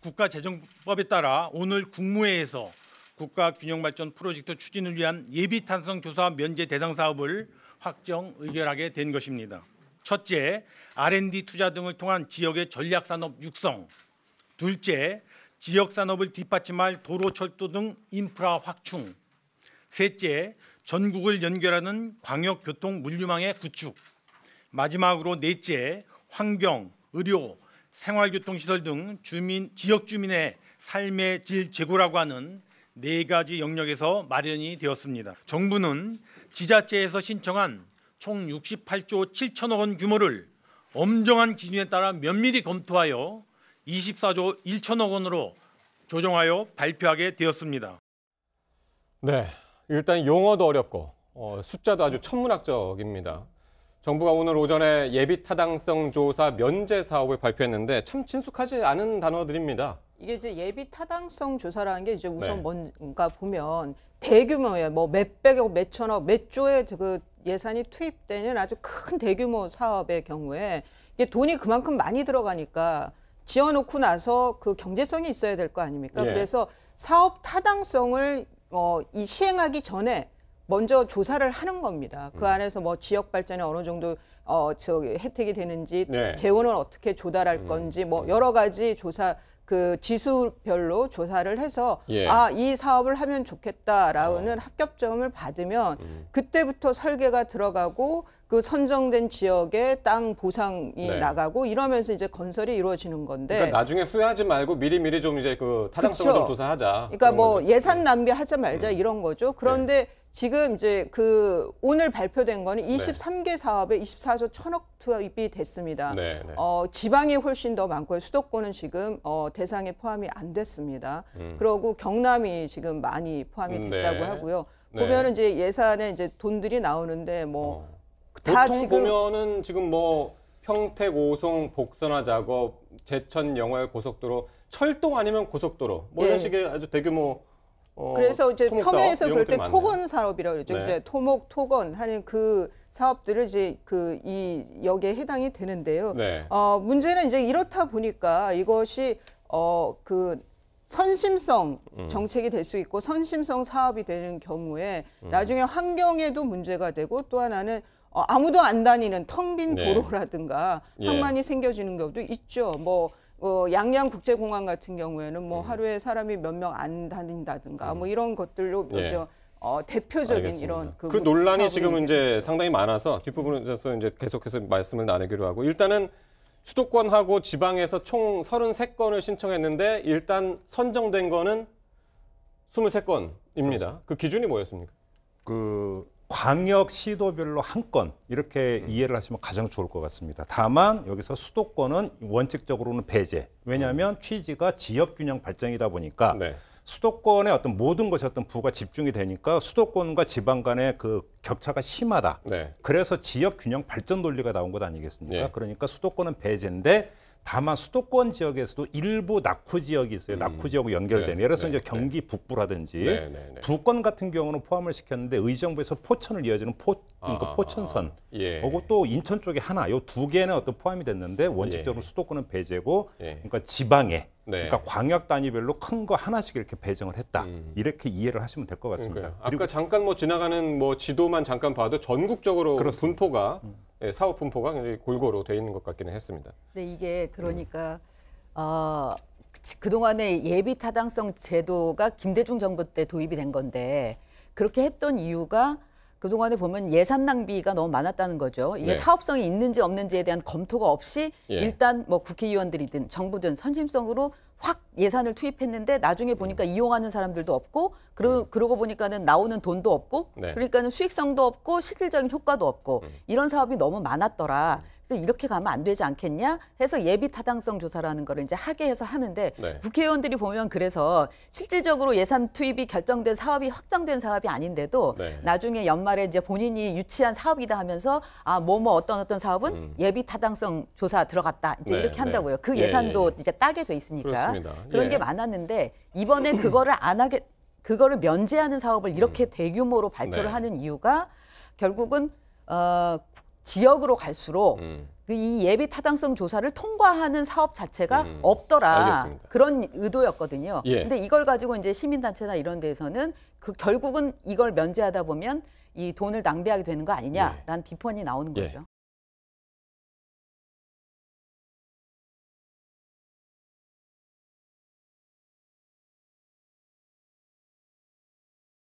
국가재정법에 따라 오늘 국무회에서 국가균형발전 프로젝트 추진을 위한 예비타당성 면제 대상 사업을 확정 의결하게 된 것입니다. 첫째, R&D 투자 등을 통한 지역의 전략산업 육성. 둘째, 지역산업을 뒷받침할 도로, 철도 등 인프라 확충. 셋째, 전국을 연결하는 광역교통 물류망의 구축. 마지막으로 넷째, 환경, 의료, 생활교통시설 등 지역 주민의 삶의 질 제고라고 하는 4가지 영역에서 마련이 되었습니다. 정부는 지자체에서 신청한 총 68조 7천억 원 규모를 엄정한 기준에 따라 면밀히 검토하여 24조 1천억 원으로 조정하여 발표하게 되었습니다. 네, 일단 용어도 어렵고 숫자도 아주 천문학적입니다. 정부가 오늘 오전에 예비타당성 조사 면제 사업을 발표했는데 참 친숙하지 않은 단어들입니다. 이게 이제 예비타당성 조사라는 게 이제 우선 뭔가 보면 대규모의 뭐 몇백억, 몇천억, 몇 조의 그 예산이 투입되는 아주 큰 대규모 사업의 경우에 이게 돈이 그만큼 많이 들어가니까 지어놓고 나서 그 경제성이 있어야 될 거 아닙니까? 그래서 사업 타당성을 이 시행하기 전에 먼저 조사를 하는 겁니다. 그 안에서 뭐 지역 발전에 어느 정도 혜택이 되는지, 재원을 어떻게 조달할 건지, 뭐 여러 가지 조사 그 지수별로 조사를 해서 이 사업을 하면 좋겠다라는 합격점을 받으면 그때부터 설계가 들어가고 그 선정된 지역에 땅 보상이 나가고 이러면서 이제 건설이 이루어지는 건데. 그러니까 나중에 후회하지 말고 미리미리 좀 이제 그 타당성을 좀 조사하자. 그러니까 뭐 예산 낭비하지 말자 이런 거죠. 그런데 지금 이제 그 오늘 발표된 거는 23개 사업에 24조 1천억 투입이 됐습니다. 지방이 훨씬 더 많고요. 수도권은 지금 대상에 포함이 안 됐습니다. 그리고 경남이 지금 많이 포함이 됐다고 하고요. 보면은 이제 예산에 이제 돈들이 나오는데 뭐 다 보통 지금 보면은 지금 뭐 평택, 오송 복선화 작업, 제천, 영월 고속도로, 철도 아니면 고속도로 뭐 이런 식의 아주 대규모 그래서 이제 평야에서 볼 때 많네요. 토건 사업이라고 그러죠. 이제 토목, 토건 하는 그 사업들을 이제 여기에 해당이 되는데요. 문제는 이제 이렇다 보니까 이것이 그 선심성 정책이 될 수 있고 선심성 사업이 되는 경우에 나중에 환경에도 문제가 되고 또 하나는 아무도 안 다니는 텅 빈 도로라든가 항만이 생겨지는 경우도 있죠. 뭐 양양국제공항 같은 경우에는 뭐 하루에 사람이 몇 명 안 다닌다든가 뭐 이런 것들로 대표적인 알겠습니다. 이런 그 논란이 지금 이제 상당히 많아서 뒷부분에서 이제 계속해서 말씀을 나누기로 하고 일단은 수도권하고 지방에서 총 33건을 신청했는데 일단 선정된 거는 23건입니다. 그 기준이 뭐였습니까? 그 광역 시도별로 한 건 이렇게 이해를 하시면 가장 좋을 것 같습니다. 다만 여기서 수도권은 원칙적으로는 배제. 왜냐하면 취지가 지역균형 발전이다 보니까 수도권의 어떤 모든 것이 어떤 부가 집중이 되니까 수도권과 지방 간의 그 격차가 심하다. 그래서 지역균형 발전 논리가 나온 것 아니겠습니까? 그러니까 수도권은 배제인데 다만 수도권 지역에서도 일부 낙후 지역이 있어요. 낙후 지역과 연결되는. 예를 들어서 이제 경기 북부라든지 두 건 같은 경우는 포함을 시켰는데 의정부에서 포천을 이어지는 포천선. 그리고 또 인천 쪽에 하나, 요 2개는 어떤 포함이 됐는데 원칙적으로 수도권은 배제고, 그러니까 지방에, 그러니까 광역 단위별로 큰 거 하나씩 이렇게 배정을 했다. 이렇게 이해를 하시면 될 것 같습니다. 아까 잠깐 뭐 지나가는 뭐 지도만 잠깐 봐도 전국적으로 분포가 사업 분포가 굉장히 골고루 돼 있는 것 같기는 했습니다. 네, 이게 그러니까 그동안의 예비 타당성 제도가 김대중 정부 때 도입이 된 건데 그렇게 했던 이유가 그동안에 보면 예산 낭비가 너무 많았다는 거죠. 이게 사업성이 있는지 없는지에 대한 검토가 없이 일단 뭐 국회의원들이든 정부든 선심성으로 확 예산을 투입했는데 나중에 보니까 이용하는 사람들도 없고 그러고 보니까는 나오는 돈도 없고 그러니까는 수익성도 없고 실질적인 효과도 없고 이런 사업이 너무 많았더라. 그래서 이렇게 가면 안 되지 않겠냐 해서 예비 타당성 조사라는 거를 이제 하게 해서 하는데 국회의원들이 보면 그래서 실질적으로 예산 투입이 결정된 사업이 확정된 사업이 아닌데도 나중에 연말에 이제 본인이 유치한 사업이다 하면서 뭐뭐 어떤 사업은 예비 타당성 조사 들어갔다 이제 이렇게 한다고요. 그 예산도 이제 따게 돼 있으니까 그런 게 많았는데 이번에 그거를 안 하게 그거를 면제하는 사업을 이렇게 대규모로 발표를 하는 이유가 결국은 지역으로 갈수록 이 예비 타당성 조사를 통과하는 사업 자체가 없더라. 알겠습니다. 그런 의도였거든요. 예. 근데 이걸 가지고 이제 시민단체나 이런 데에서는 결국은 이걸 면제하다 보면 이 돈을 낭비하게 되는 거 아니냐라는 비판이 나오는 예. 거죠.